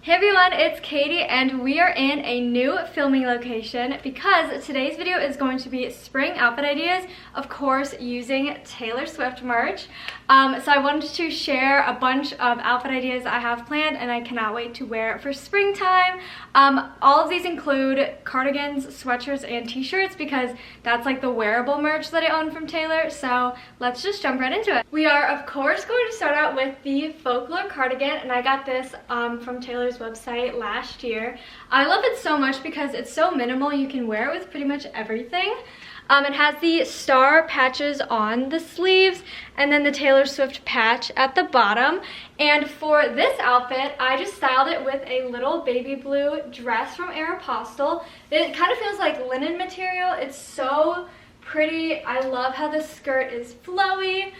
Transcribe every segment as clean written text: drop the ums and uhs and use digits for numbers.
Hey everyone, it's Katie and we are in a new filming location because today's video is going to be spring outfit ideas, of course using Taylor Swift merch. So I wanted to share a bunch of outfit ideas I have planned and I cannot wait to wear it for springtime. All of these include cardigans, sweatshirts, and t-shirts because that's like the wearable merch that I own from Taylor. So let's just jump right into it. We are of course going to start out with the folklore cardigan, and I got this from Taylor's website last year. I love it so much because it's so minimal. You can wear it with pretty much everything. It has the star patches on the sleeves and then the Taylor Swift patch at the bottom. And for this outfit, I just styled it with a little baby blue dress from Aeropostale. It kind of feels like linen material. It's so pretty. I love how the skirt is flowy.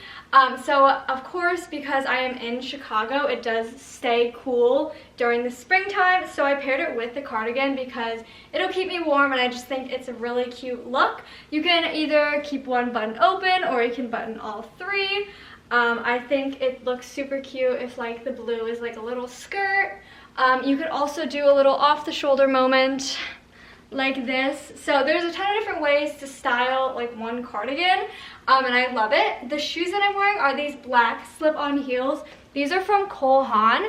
So of course, because I am in Chicago, it does stay cool during the springtime, so I paired it with the cardigan because it'll keep me warm and I just think it's a really cute look. You can either keep one button open or you can button all three. I think it looks super cute if like the blue is like a little skirt. You could also do a little off the shoulder moment like this. So there's a ton of different ways to style like one cardigan, and I love it. The shoes that I'm wearing are these black slip-on heels. These are from Cole Haan.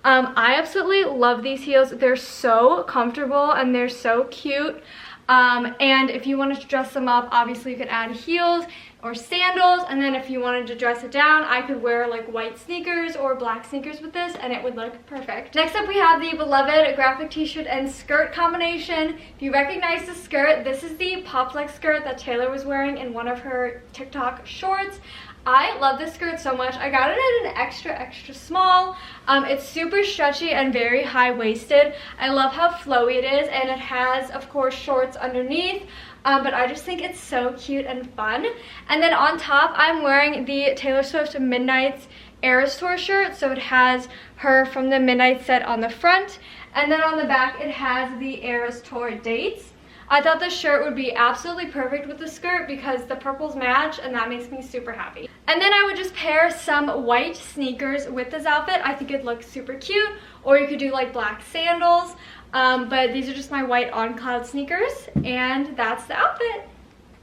I absolutely love these heels. They're so comfortable and they're so cute. And if you wanted to dress them up, obviously you could add heels or sandals, and then if you wanted to dress it down, I could wear like white sneakers or black sneakers with this and it would look perfect. Next up we have the beloved graphic t-shirt and skirt combination. If you recognize the skirt, this is the pop flex skirt that Taylor was wearing in one of her TikTok shorts. I love this skirt so much. I got it at an extra small. It's super stretchy and very high-waisted. I love how flowy it is, and it has, of course, shorts underneath. But I just think it's so cute and fun. And then on top, I'm wearing the Taylor Swift Midnight's Eras Tour shirt. So it has her from the Midnight set on the front, and then on the back it has the Eras Tour dates. I thought this shirt would be absolutely perfect with the skirt because the purples match, and that makes me super happy. And then I would just pair some white sneakers with this outfit. I think it looks super cute, or you could do like black sandals. But these are just my white On Cloud sneakers, and that's the outfit.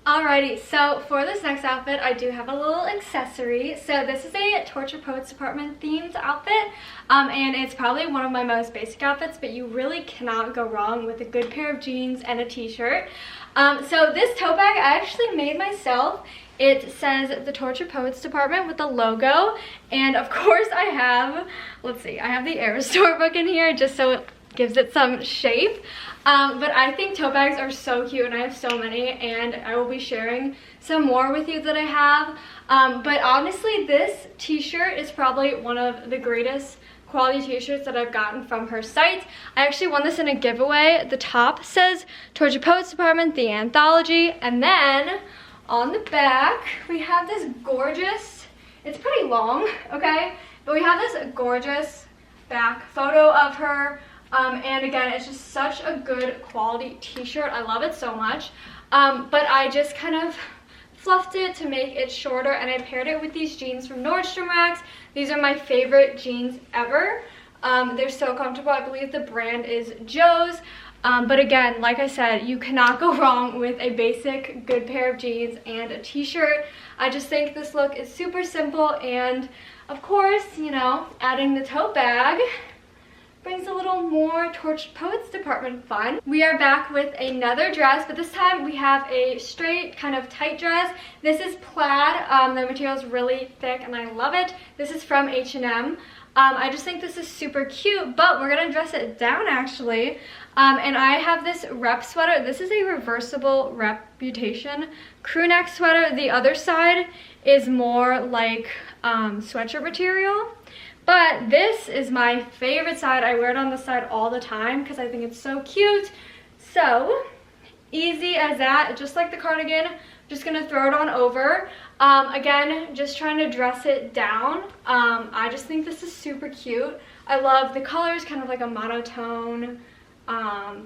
Alrighty, so for this next outfit, I do have a little accessory. So this is a Torture Poets Department themed outfit, and it's probably one of my most basic outfits, but you really cannot go wrong with a good pair of jeans and a t-shirt. So this tote bag I actually made myself. It says the Torture Poets Department with the logo, and of course I have, let's see, I have the Eras Tour book in here just so it gives it some shape. But I think tote bags are so cute and I have so many, and I will be sharing some more with you that I have. But honestly, this t-shirt is probably one of the greatest quality t-shirts that I've gotten from her site. I actually won this in a giveaway. The top says Torture Poets Department, the Anthology, and then on the back we have this gorgeous, it's pretty long, okay, but we have this gorgeous back photo of her. And again, it's just such a good quality t-shirt. I love it so much. But I just kind of fluffed it to make it shorter, and I paired it with these jeans from Nordstrom Racks. These are my favorite jeans ever. They're so comfortable. I believe the brand is Joe's. But again, like I said, you cannot go wrong with a basic good pair of jeans and a t-shirt. I just think this look is super simple, and of course, you know, adding the tote bag brings a little more Tortured Poets Department fun. We are back with another dress, but this time we have a straight kind of tight dress. This is plaid. The material is really thick and I love it. This is from H&M. I just think this is super cute, but we're gonna dress it down actually. And I have this rep sweater. This is a reversible Reputation crew neck sweater. The other side is more like sweatshirt material. But this is my favorite side. I wear it on the side all the time because I think it's so cute. So, easy as that, just like the cardigan. Just gonna throw it on over. Again, just trying to dress it down. I just think this is super cute. I love the colors, kind of like a monotone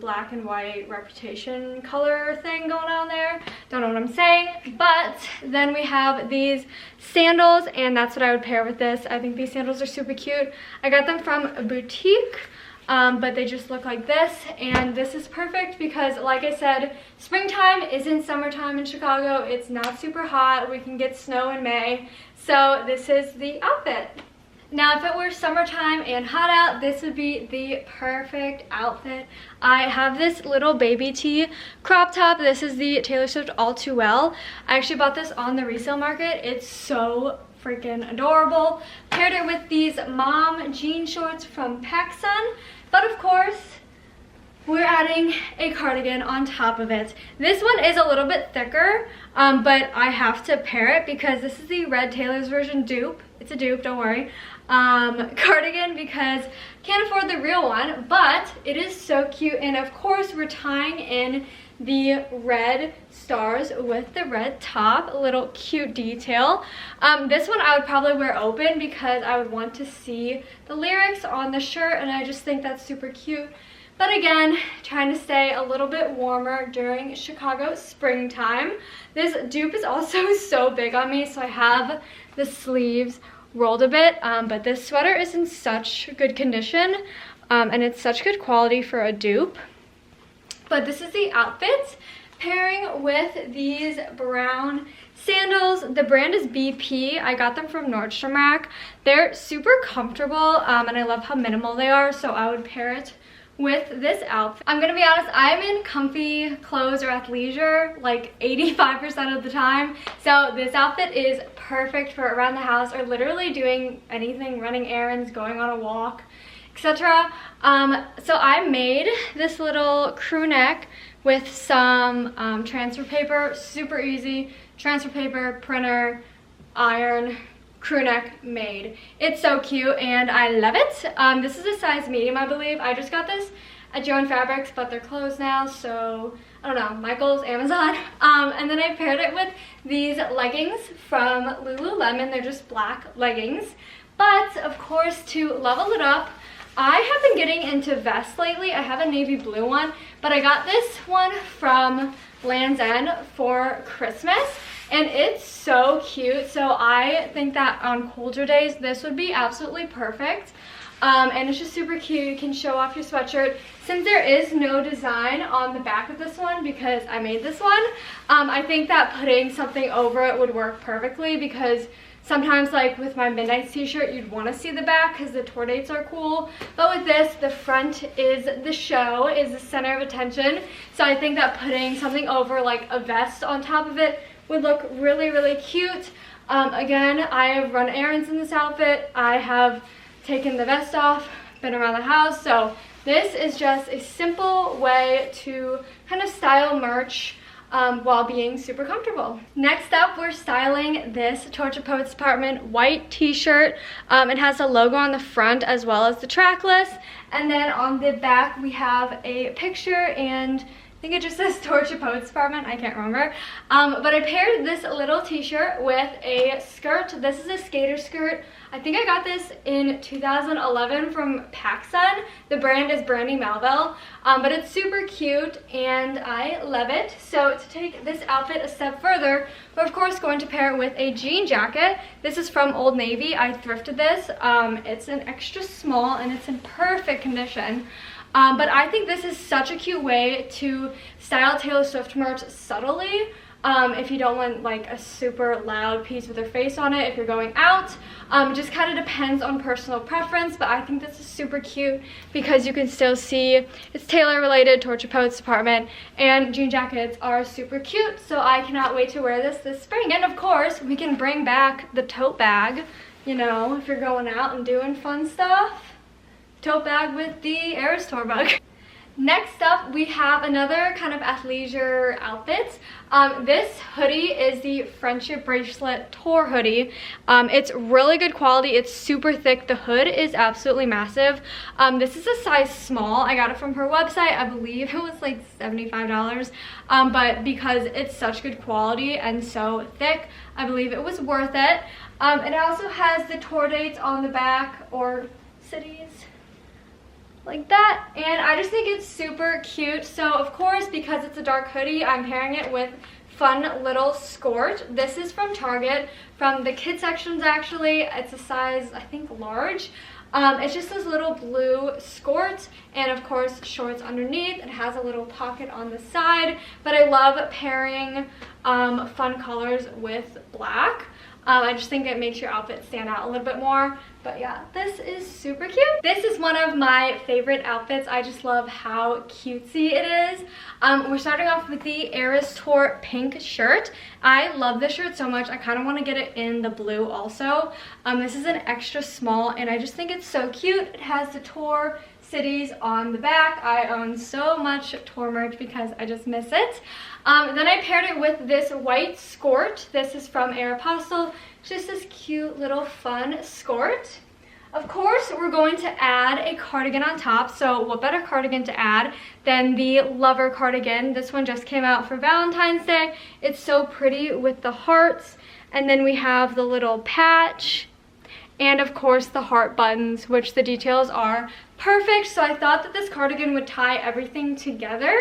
black and white Reputation color thing going on there. Don't know what I'm saying. But then we have these sandals, and that's what I would pair with this. I think these sandals are super cute. I got them from a boutique. but they just look like this, and this is perfect because, like I said, springtime isn't summertime in Chicago. It's not super hot. We can get snow in May, so this is the outfit. Now, if it were summertime and hot out, this would be the perfect outfit. I have this little baby tee crop top. This is the Taylor Swift All Too Well. I actually bought this on the resale market. It's so freaking adorable. Paired it with these mom jean shorts from PacSun, but of course, we're adding a cardigan on top of it. This one is a little bit thicker, but I have to pair it because this is the Red Taylor's version dupe. It's a dupe, don't worry. Cardigan because can't afford the real one, but it is so cute. And of course, we're tying in the red stars with the red top, a little cute detail. This one I would probably wear open because I would want to see the lyrics on the shirt, and I just think that's super cute. But again, trying to stay a little bit warmer during Chicago springtime. This dupe is also so big on me, so I have the sleeves rolled a bit, but this sweater is in such good condition, and it's such good quality for a dupe. But this is the outfit, pairing with these brown sandals. The brand is BP. I got them from Nordstrom Rack. They're super comfortable, and I love how minimal they are, so I would pair it with this outfit. I'm gonna be honest, I'm in comfy clothes or athleisure like 85% of the time, so this outfit is perfect for around the house or literally doing anything, running errands, going on a walk, etc. So I made this little crew neck with some transfer paper. Super easy. Transfer paper, printer, iron, crew neck made. It's so cute and I love it. This is a size medium, I believe. I just got this at Joann Fabrics, but they're closed now, so I don't know, Michael's, Amazon. And then I paired it with these leggings from Lululemon. They're just black leggings. But of course, to level it up, I have been getting into vests lately. I have a navy blue one, but I got this one from Land's End for Christmas. And it's so cute, so I think that on colder days, this would be absolutely perfect. And it's just super cute. You can show off your sweatshirt. Since there is no design on the back of this one, because I made this one, I think that putting something over it would work perfectly, because sometimes, like with my Midnights t-shirt, you'd want to see the back because the tour dates are cool. But with this, the front is the show, is the center of attention. So I think that putting something over, like a vest on top of it, would look really, really cute. Again, I have run errands in this outfit. I have taken the vest off, been around the house. So this is just a simple way to kind of style merch while being super comfortable. Next up, we're styling this Torture Poets Department white t-shirt. It has a logo on the front as well as the track list. And then on the back, we have a picture and I think it just says Torture Poets Department, I can't remember. But I paired this little t-shirt with a skirt. This is a skater skirt. I think I got this in 2011 from PacSun. The brand is Brandy Melville, but it's super cute and I love it. So to take this outfit a step further, we're of course going to pair it with a jean jacket. This is from Old Navy. I thrifted this. It's an extra small and it's in perfect condition. But I think this is such a cute way to style Taylor Swift merch subtly. If you don't want like a super loud piece with her face on it, if you're going out, it just kind of depends on personal preference, but I think this is super cute because you can still see it's Taylor related, Torture Poets Department, and jean jackets are super cute, so I cannot wait to wear this spring. And of course, we can bring back the tote bag, you know, if you're going out and doing fun stuff. Tote bag with the Eras Tour bug. Next up, we have another kind of athleisure outfit. This hoodie is the Friendship Bracelet Tour hoodie. It's really good quality. It's super thick. The hood is absolutely massive. This is a size small. I got it from her website. I believe it was like $75. But because it's such good quality and so thick, I believe it was worth it. It also has the tour dates on the back, or cities, like that, and I just think it's super cute. So of course, because it's a dark hoodie, I'm pairing it with fun little skirt. This is from Target, from the kids sections actually. It's a size, I think, large. It's just this little blue skirt and of course shorts underneath. It has a little pocket on the side, but I love pairing fun colors with black. I just think it makes your outfit stand out a little bit more. But yeah, this is super cute. This is one of my favorite outfits. I just love how cutesy it is. We're starting off with the Eras Tour pink shirt. I love this shirt so much. I kind of want to get it in the blue also. This is an extra small and I just think it's so cute. It has the tour cities on the back. I own so much tour merch because I just miss it. Then I paired it with this white skirt. This is from Aeropostale. Just this cute little fun skirt. Of course, we're going to add a cardigan on top. So what better cardigan to add than the Lover cardigan? This one just came out for Valentine's Day. It's so pretty with the hearts. And then we have the little patch. And of course the heart buttons, which the details are perfect. So I thought that this cardigan would tie everything together.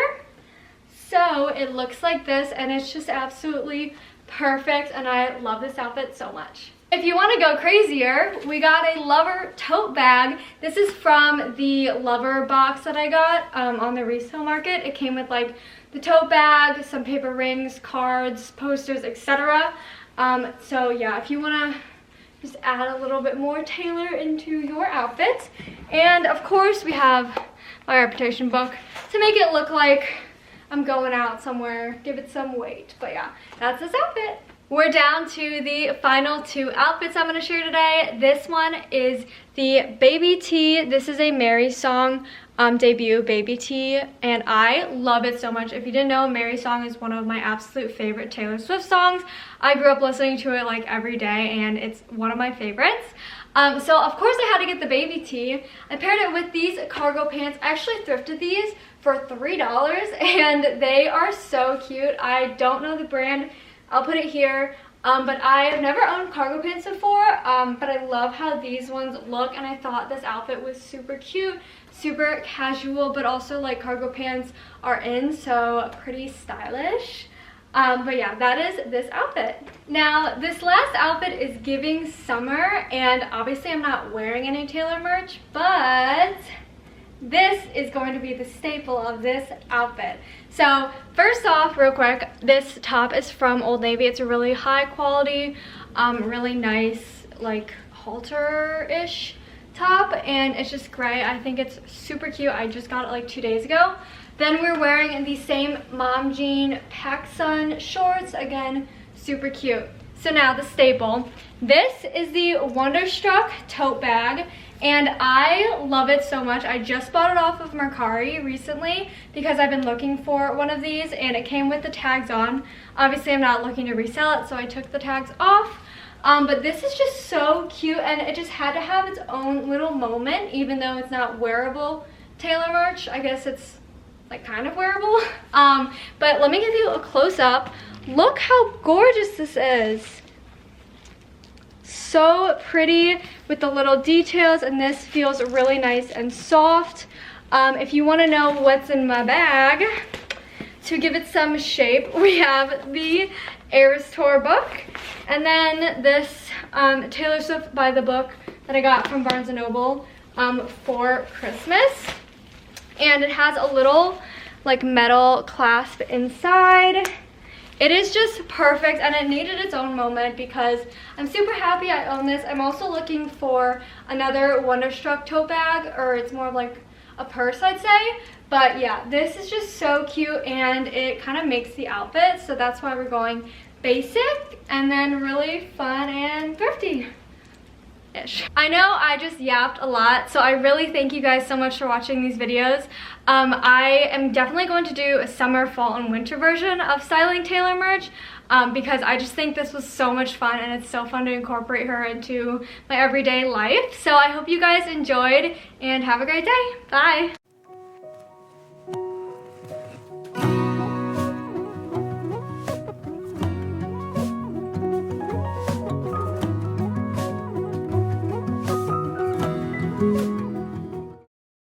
So it looks like this and it's just absolutely perfect and I love this outfit so much. If you want to go crazier, we got a Lover tote bag. This is from the Lover box that I got on the resale market. It came with like the tote bag, some paper rings, cards, posters, etc. So yeah, if you want to just add a little bit more Taylor into your outfit. And of course we have my reputation book to make it look like I'm going out somewhere, give it some weight. But yeah, that's this outfit. We're down to the final two outfits I'm gonna share today. This one is the Baby T. This is a Mary Song debut Baby T, and I love it so much. If you didn't know, Mary Song is one of my absolute favorite Taylor Swift songs. I grew up listening to it like every day, and it's one of my favorites. So of course I had to get the Baby T. I paired it with these cargo pants. I actually thrifted these for $3 and they are so cute. I don't know the brand. I'll put it here. But I've never owned cargo pants before, but I love how these ones look and I thought this outfit was super cute, super casual, but also like cargo pants are in, so pretty stylish. But yeah, that is this outfit. Now, this last outfit is giving summer, and obviously I'm not wearing any Taylor merch, but this is going to be the staple of this outfit. So first off, real quick, this top is from Old Navy. It's a really high quality, really nice, like halter-ish top, and it's just gray. I think it's super cute. I just got it like 2 days ago. Then we're wearing the same mom jean PacSun shorts. Again, super cute. So now the staple. This is the Wonderstruck tote bag, and I love it so much. I just bought it off of Mercari recently because I've been looking for one of these, and it came with the tags on. Obviously, I'm not looking to resell it, so I took the tags off. But this is just so cute, and it just had to have its own little moment, even though it's not wearable Taylor merch. I guess it's like kind of wearable. But let me give you a close-up. Look how gorgeous this is. So pretty with the little details, and this feels really nice and soft. If you want to know what's in my bag, to give it some shape, we have the Eras Tour book, and then this Taylor Swift by the book that I got from Barnes & Noble for Christmas. And it has a little like metal clasp inside. It is just perfect, and it needed its own moment because I'm super happy I own this. I'm also looking for another Wonderstruck tote bag, or it's more of like a purse, I'd say. But yeah, this is just so cute, and it kind of makes the outfit, so that's why we're going basic and then really fun and thrifty. I know I just yapped a lot, so I really thank you guys so much for watching these videos. I am definitely going to do a summer, fall, and winter version of styling Taylor merch because I just think this was so much fun, and it's so fun to incorporate her into my everyday life. So I hope you guys enjoyed, and have a great day. Bye!